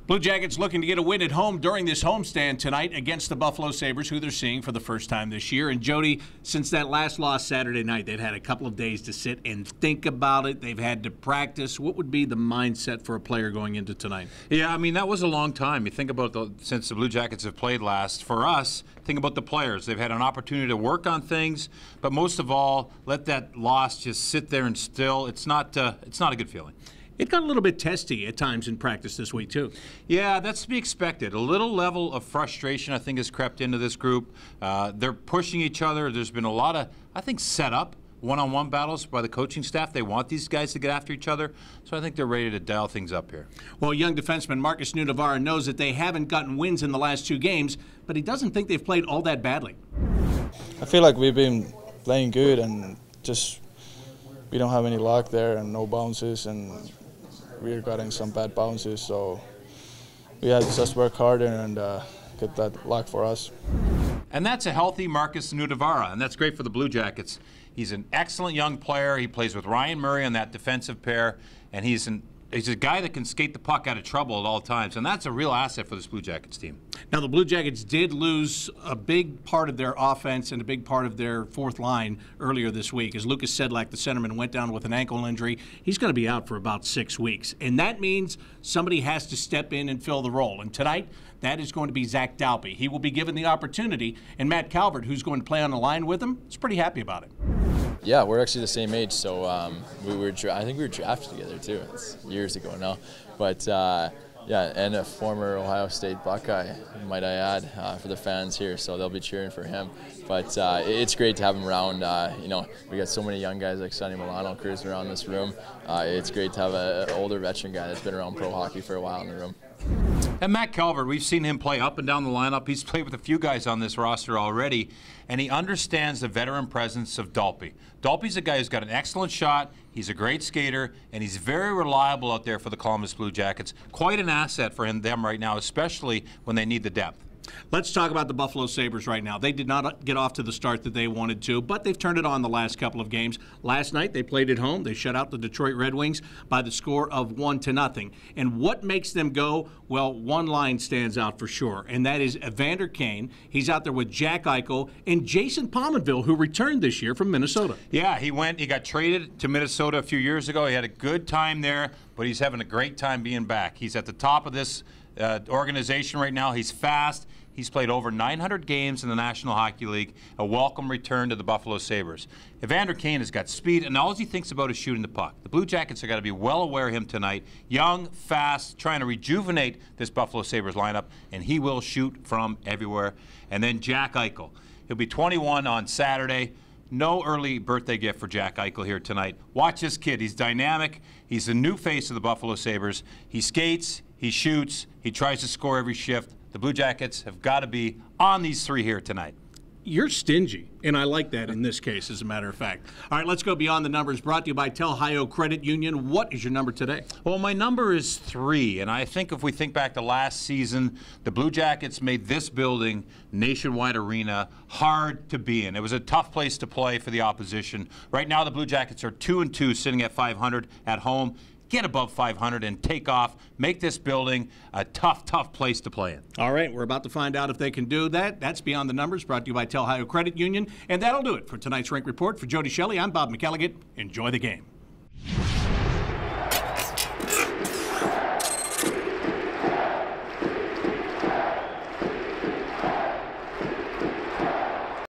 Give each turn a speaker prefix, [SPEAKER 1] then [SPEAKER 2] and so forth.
[SPEAKER 1] Blue Jackets looking to get a win at home during this homestand tonight against the Buffalo Sabres, who they're seeing for the first time this year. And Jody, since that last loss Saturday night, they've had a couple of days to sit and think about it. They've had to practice. What would be the mindset for a player going into tonight?
[SPEAKER 2] Yeah, I mean, that was a long time. You think about since the Blue Jackets have played last. For us, think about the players. They've had an opportunity to work on things, but most of all, let that loss just sit there and still. It's not a good feeling.
[SPEAKER 1] It got a little bit testy at times in practice this week, too.
[SPEAKER 2] Yeah, that's to be expected. A little level of frustration, I think, has crept into this group. They're pushing each other. There's been a lot of, I think, set up one-on-one battles by the coaching staff. They want these guys to get after each other, so I think they're ready to dial things up here.
[SPEAKER 1] Well, young defenseman Marcus Nunavara knows that they haven't gotten wins in the last 2 games, but he doesn't think they've played all that badly.
[SPEAKER 3] I feel like we've been playing good and just we don't have any luck there and no bounces, and we're getting some bad bounces, so we had to just work harder and get that luck for us.
[SPEAKER 2] And that's a healthy Marcus Nunavara, and that's great for the Blue Jackets. He's an excellent young player. He plays with Ryan Murray on that defensive pair, and he's a guy that can skate the puck out of trouble at all times, and that's a real asset for this Blue Jackets team.
[SPEAKER 1] Now, the Blue Jackets did lose a big part of their offense and a big part of their fourth line earlier this week. As Lucas Sedlak, the centerman, went down with an ankle injury, he's going to be out for about 6 weeks. And that means somebody has to step in and fill the role. And tonight, that is going to be Zach Dalpe. He will be given the opportunity, and Matt Calvert, who's going to play on the line with him, is pretty happy about it.
[SPEAKER 4] Yeah, we're actually the same age, so I think we were drafted together too. It's years ago now, but yeah, and a former Ohio State Buckeye, might I add, for the fans here, so they'll be cheering for him. But it's great to have him around. You know, we got so many young guys like Sonny Milano cruising around this room. It's great to have an older veteran guy that's been around pro hockey for a while in the room.
[SPEAKER 2] And Matt Calvert, we've seen him play up and down the lineup. He's played with a few guys on this roster already, and he understands the veteran presence of Dalpe. Dalpe's a guy who's got an excellent shot, he's a great skater, and he's very reliable out there for the Columbus Blue Jackets. Quite an asset for them right now, especially when they need the depth.
[SPEAKER 1] Let's talk about the Buffalo Sabres right now. They did not get off to the start that they wanted to, but they've turned it on the last couple of games. Last night, they played at home. They shut out the Detroit Red Wings by the score of 1-0. And what makes them go? Well, one line stands out for sure, and that is Evander Kane. He's out there with Jack Eichel and Jason Pominville, who returned this year from Minnesota.
[SPEAKER 2] Yeah, he got traded to Minnesota a few years ago. He had a good time there, but he's having a great time being back. He's at the top of this organization right now. He's fast. He's played over 900 games in the National Hockey League. A welcome return to the Buffalo Sabres. Evander Kane has got speed, and all he thinks about is shooting the puck. The Blue Jackets are going to be well aware of him tonight. Young, fast, trying to rejuvenate this Buffalo Sabres lineup, and he will shoot from everywhere. And then Jack Eichel. He'll be 21 on Saturday. No early birthday gift for Jack Eichel here tonight. Watch this kid. He's dynamic. He's the new face of the Buffalo Sabres. He skates, he shoots, he tries to score every shift. The Blue Jackets have got to be on these 3 here tonight.
[SPEAKER 1] You're stingy, and I like that in this case, as a matter of fact. All right, let's go beyond the numbers. Brought to you by Telhio Credit Union. What is your number today?
[SPEAKER 2] Well, my number is 3, and I think if we think back to last season, the Blue Jackets made this building, Nationwide Arena, hard to be in. It was a tough place to play for the opposition. Right now, the Blue Jackets are 2-2, sitting at 500 at home. Get above 500 and take off. Make this building a tough, tough place to play in.
[SPEAKER 1] All right, we're about to find out if they can do that. That's Beyond the Numbers, brought to you by Telhio Credit Union. And that'll do it for tonight's Rink Report. For Jody, Shelley, I'm Bob McElligott. Enjoy the game.